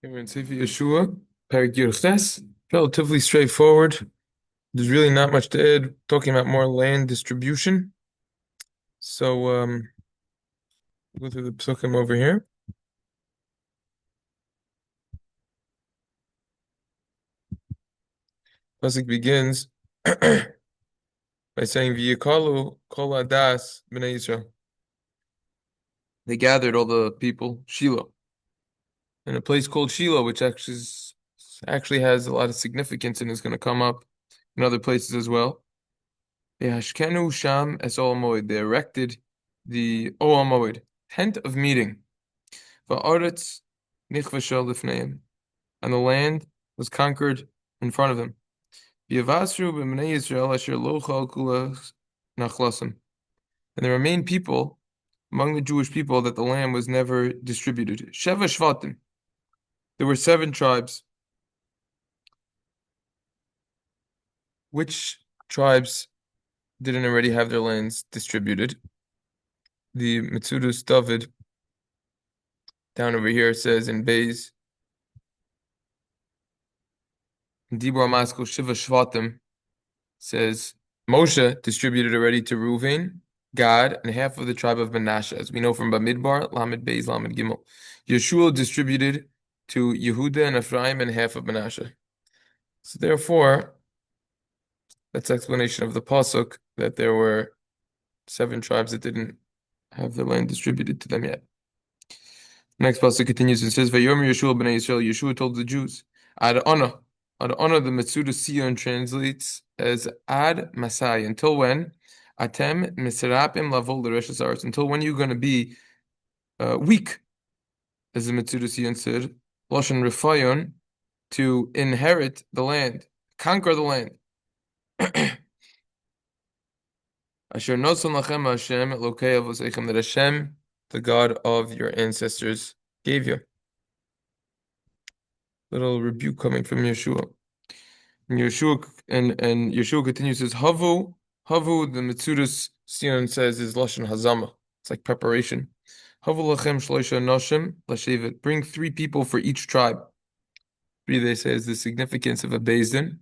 We're in Sefer Yehoshua, perek Yud. Relatively straightforward. There's really not much to add. Talking about more land distribution. So go through the psukim over here. Pasuk begins by saying V'yikalu kol adas b'nei Yisrael. They gathered all the people Shiloh in a place called Shiloh, which actually has a lot of significance and is going to come up in other places as well. Yashkenu Sham es Ol Moed. They erected the Ol Moed, tent of meeting. Va'aretz nichvasha lifneim. And the land was conquered in front of them. V'yavasru b'mnei Yisrael asher lo chalku nachlasim. And there remained people among the Jewish people that the land was never distributed. Sheva Shvatim. There were 7 tribes. Which tribes didn't already have their lands distributed? The Metzudos David down over here says in Beis, Dibur Maskul Shiva Shvatim says Moshe distributed already to Reuven, Gad, and half of the tribe of Manasseh, as we know from Bamidbar, Lamed Beis, Lamed Gimel. Yehoshua distributed to Yehuda and Ephraim and half of Manasseh. So therefore, that's explanation of the pasuk that there were 7 tribes that didn't have their land distributed to them yet. Next pasuk continues and says, "Vayomer Yehoshua b'nei Yisrael." Yehoshua told the Jews, "Ad Ana." Ad Ana, the Metzudos Sion translates as Ad Masai. Until when? Atem Misrapim Lavol l'Reshus Haaretz. Until when are you going to be weak, as the Metzudos Sion said, Lashon Refayon, to inherit the land, conquer the land. Asher noson lachem Hashem Elokei Avosechem, that Hashem, the God of your ancestors, gave you. Little rebuke coming from Yehoshua. And Yehoshua continues, says, Havu, the Metzudos Sion says is Lashon Hazama. It's like preparation. Havu lachem shloisha noshim lashevet. Bring 3 people for each tribe. 3, they say, is the significance of a Beis Din.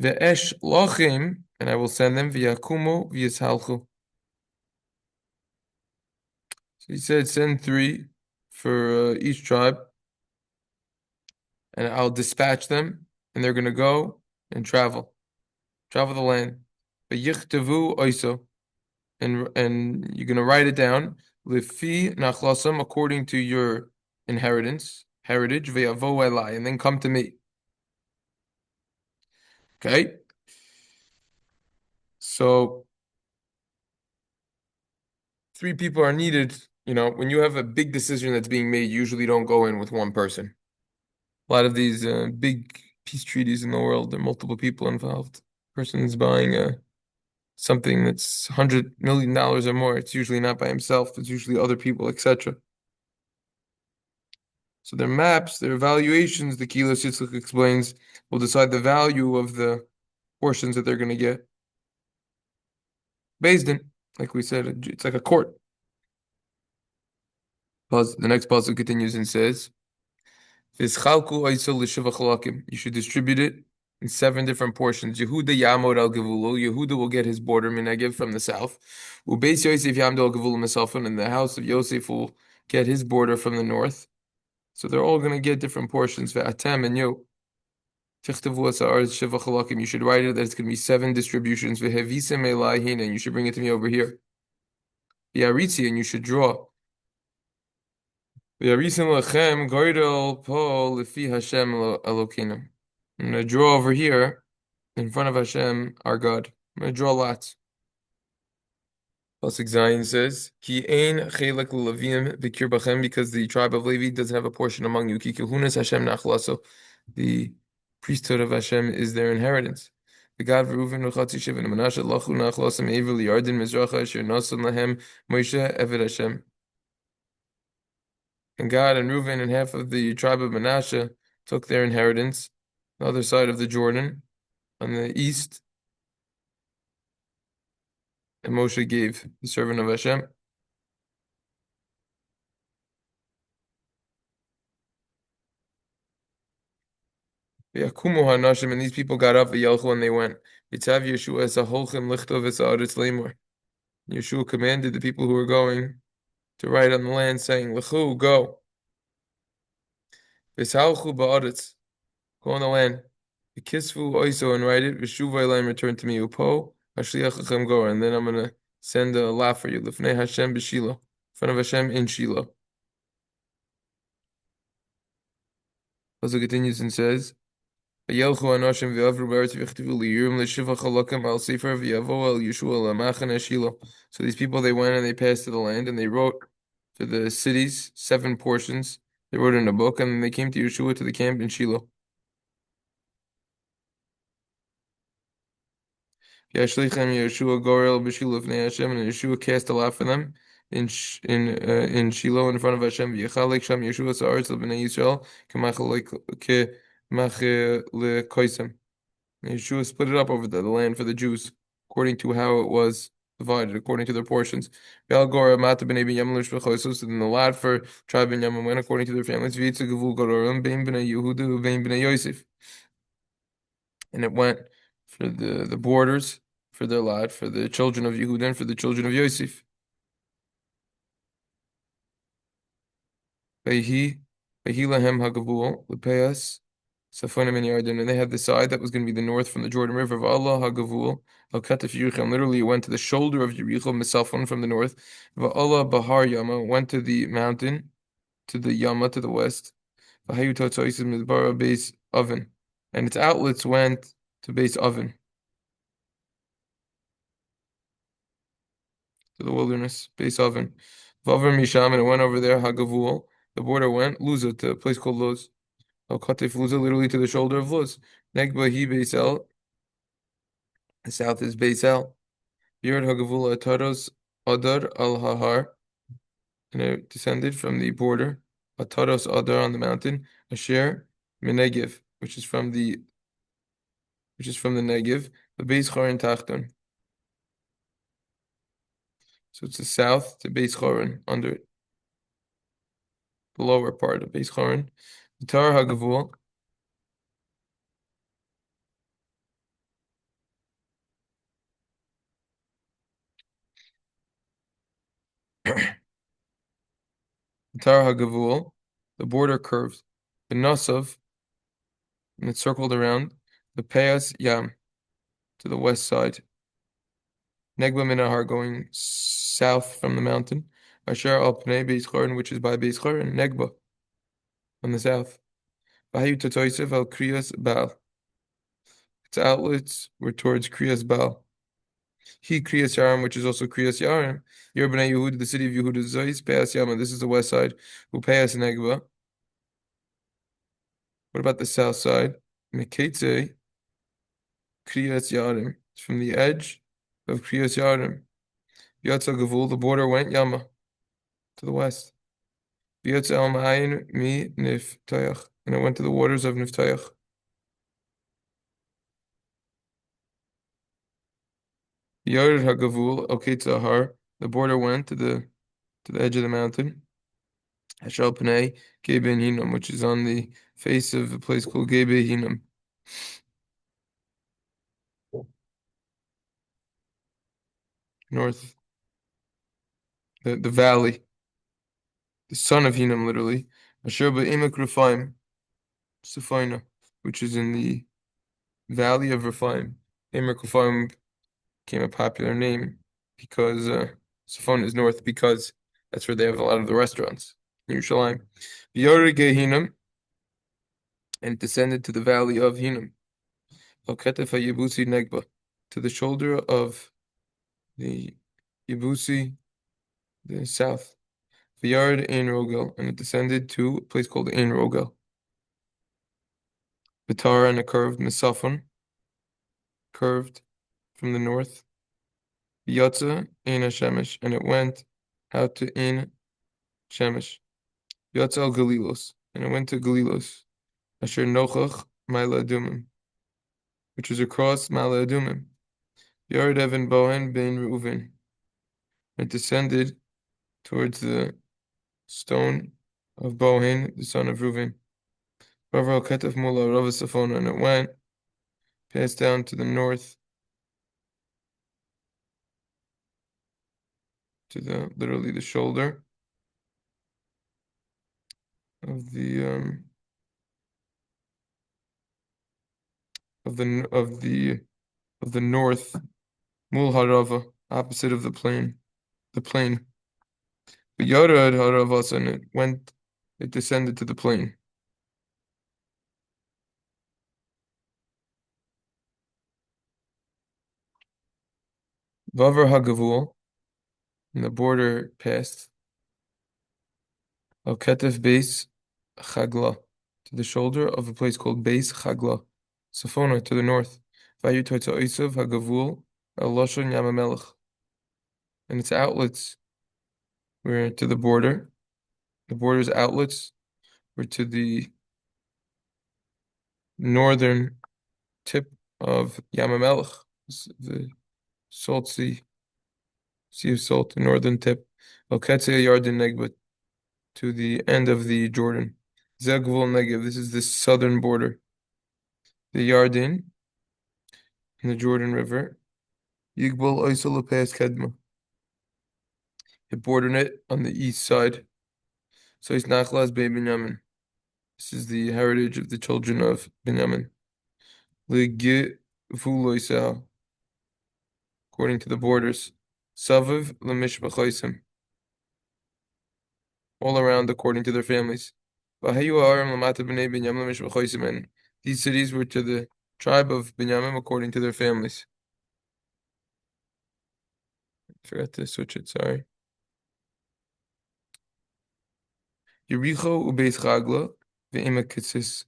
Ve'esh lachem, and I will send them, v'yakumu v'yishalchu. So he said, send 3 for each tribe, and I'll dispatch them, and they're going to go and travel the land. V'yichtavu oiso, and you're going to write it down, lifi nachlasam, according to your heritage, ve'yavo elai, and then come to me. Okay? So 3 people are needed. You know, when you have a big decision that's being made, you usually don't go in with one person. A lot of these big peace treaties in the world, there are multiple people involved. Person's buying something that's $100 million or more. It's usually not by himself. It's usually other people, etc. So their maps, their evaluations, the Kilos Yitzchak explains, will decide the value of the portions that they're going to get. Based in, like we said, it's like a court. The next puzzle continues and says, you should distribute it in 7 different portions. Yehuda Yamod al Gevulu. Yehuda will get his border Minagib from the south. Ubeis Yosef Yamod al Gevulu Mesafon, and the house of Yosef will get his border from the north. So they're all going to get different portions. Ve'atem, and you. You should write it that it's going to be 7 distributions. Ve'hevisem elahin, and you should bring it to me over here. Ve'aritzi, and you should draw. Ve'arisim lachem goydel po lefi Hashem Elokeinu. I'm going to draw over here in front of Hashem, our God. I'm going to draw lots. Pasuk Zayin says, Ki ein chelek l'Levim v'kir bachem, because the tribe of Levi doesn't have a portion among you. Ki kehunas Hashem nachlaso. The priesthood of Hashem is their inheritance. The God v'Reuven v'chatzi Shivin Manasseh lachu nachlasim ever liyardin mizracha asher nasan lahem Moshe eved Hashem. And God and Reuven and half of the tribe of Manasseh took their inheritance, the other side of the Jordan, on the east, and Moshe gave the servant of Hashem. V'yakumu hanashim, and these people got up, v'yalchu, and they went. V'tzav Yeshua es holchem lichtov es haaretz lemor. Yeshua commanded the people who were going to write on the land, saying, Lechu, go. V'shalchu ba'aretz, go on the land. V'kisvu oiso, and write it. V'shuva elayim, return to me. Upo hashliach lechem go, and then I'm going to send a laugh for you. Lifnei Hashem b'Shilo, in front of Hashem in Shiloh. Also continues and says, V'yelchu anoshim v'avru b'aretz v'chtivu liyirim l'shiva chalakim al sefer v'yavo el Yeshua l'machane Shiloh. So these people, they went and they passed to the land, and they wrote to the cities 7 portions. They wrote in a book, and then they came to Yeshua to the camp in Shiloh. Yashlichem Yeshua gorel b'Shiloh v'nei Hashem, and Yeshua cast a lot for them in Shiloh in front of Hashem. V'yachalek sham Yeshua sa'aretz l'bnei Yisrael k'mach lekoisem. Yeshua split it up over the land for the Jews, according to how it was divided, according to their portions. So then the lad for tribe Ben Yamin went according to their families. And it went for the borders for their lad, for the children of Yehuda, and for the children of Yosef. Vayhi lahem hagavul lepeas safonim and Yarden, and they had the side that was going to be the north from the Jordan River of Allah hagavul al katef Yerichon. Literally, it went to the shoulder of Yerichon, misafon from the north. Allah bahar yama went to the mountain, to the yama to the west. Vahayu totzoisim midbar base oven, and its outlets went to base oven, to the wilderness, base oven. Vavar misham, and it went over there hagavul. The border went Luza to a place called Luz. Al Katef Luza, literally to the shoulder of Luz. Negba hi Beisel. The south is Beisel. Yerd Hagavula Ataros Adar al Hahar. And it descended from the border. Ataros Adar on the mountain. Asher Menegev, which is from the Negev. The Beis Chorin Tachton. So it's the south to Beis Chorin, under it. The lower part of Beis Chorin. Tar Hagavul. Tar Hagavul, the border curves. The Nasav, and it circled around. The Peas Yam, to the west side. Negba Minahar, going south from the mountain. Asher al Pnei Beis Chorin, which is by Beis Chorin. Negba, on the south. Vahayu Totoisef al Kriyas Baal. Its outlets were towards Kriyas Baal. He Kriyas Yarim, which is also Kriyas Yarim. Yer Bnei Yehuda, the city of Yehuda, Zois, Peas Yama. This is the west side. Upeas Negba. What about the south side? Meketze Kriyas Yarim. It's from the edge of Kriyas Yarim. Yatza Gavul, the border went Yama, to the west. Yatza El Ma'ayin Mi Niftayach, and it went to the waters of Niftayach. Yard Hagavul El Ketzahar, the border went to the edge of the mountain. Hashal Pnei Gebe Hinnom, which is on the face of a place called Gebe Hinnom. North, the valley, the son of Hinnom, literally. Asher Be'emek Rephaim, Sufina, which is in the valley of Rephaim. Emek Rephaim became a popular name because Sufina is north, because that's where they have a lot of the restaurants in Yerushalayim. V'yorege Hinnom, and descended to the valley of Hinnom. Al Ketef HaYebusi Negba, to the shoulder of the Yebusi, the south. V'yard Ein Rogel, and it descended to a place called Ein Rogel. V'tara, and a curved Misafon, curved from the north. V'yatza Ein HaShemesh, and it went out to Ein Shemesh. V'yatza El Galilos, and it went to Galilos. Asher Nochach Ma'ale Adumim, which was across Ma'ale Adumim. V'yard Evan Bohen Ben Reuven, it descended towards the stone of Bohen, the son of Reuven. Vavar Ketef Mula Rava Safona, and it went, passed down to the north, to the literally the shoulder of the of the north, Mul Harava, opposite of the plain, the plain. But Yarad Haravas, and it descended to the plain. Vavar Hagavul, and the border passed. Al Ketef Base Chagla, to the shoulder of a place called Base Chagla, Safona, to the north. Vayu Toitza Isav Hagavul El Lashon Yamamelech, and its outlets were to the border. The border's outlets were to the northern tip of Yamamelech, the Salt Sea, Sea of Salt, the northern tip. El Ketzeh Yarden Negbut, to the end of the Jordan. Zegvul Negev, this is the southern border. The Yarden, in the Jordan River. Yigbul Oisel Pas Kedma. It bordered it on the east side. So it's Nachlas Be Binyamin. This is the heritage of the children of Binyamin. Legivul, according to the borders. Savav Lemishbachaisim, all around according to their families. And these cities were to the tribe of Binyamin according to their families. I forgot to switch it, sorry. Yericho ubeis Chagla ve'ema Kitsis.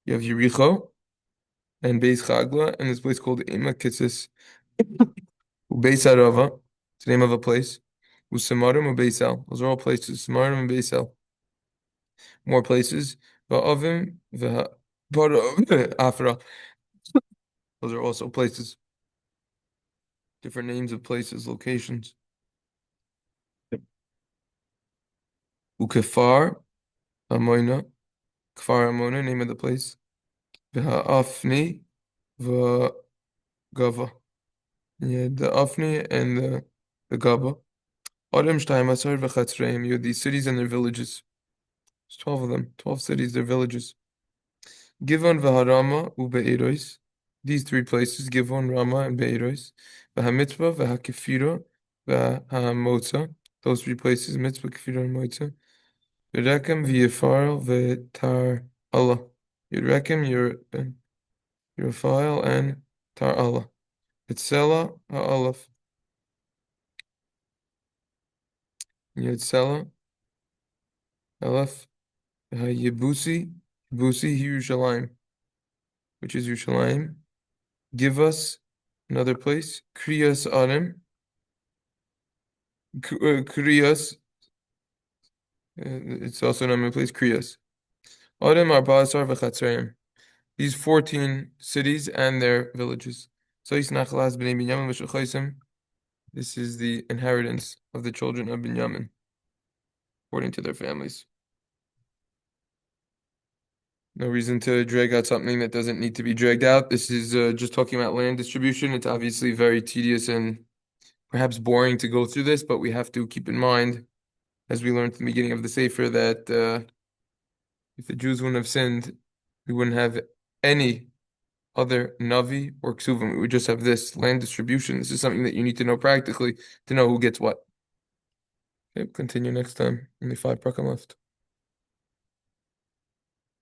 You have Yericho and Beis Chagla, and this place called Ema Kitsis. Ubeis Arava, it's the name of a place. Usamarim ubeisel. Those are all places. Samarim and Beisel. More places. Va'avim Afra. Those are also places. Different names of places, locations. Ukefar Amoina. Kfar Amoina, name of the place. V'ha'afni v'gava. Yeah, the Afni and the Gaba. Adam Shtayim Asar v'chatzreim. You have these cities and their villages. There's 12 of them. 12 cities, their villages. Givon v'harama u'be'erois. These three places, Givon, Rama, and Be'erois. V'hamitzvah, v'hakefira, v'hamotza. Those three places, mitzvah, kefira, and motza. Yerekem, v'yefar, v'tar Allah. Yerekem, Yerafile, and tar Allah. Yitzela, ha'alaf. Yitzela, alaf. Yebusi, Yebusi, Yerushalayim, which is Yerushalayim. Give us another place. Kriyas Adam. Kriyas. It's also another place. Kriyas. Adam Arba'asar v'chatzreim. These 14 cities and their villages. This is the inheritance of the children of Binyamin, according to their families. No reason to drag out something that doesn't need to be dragged out. This is just talking about land distribution. It's obviously very tedious and perhaps boring to go through this, but we have to keep in mind, as we learned at the beginning of the Sefer, that if the Jews wouldn't have sinned, we wouldn't have any other Navi or Ksuvim. We would just have this land distribution. This is something that you need to know practically to know who gets what. Okay, continue next time. Only 5 prakim left.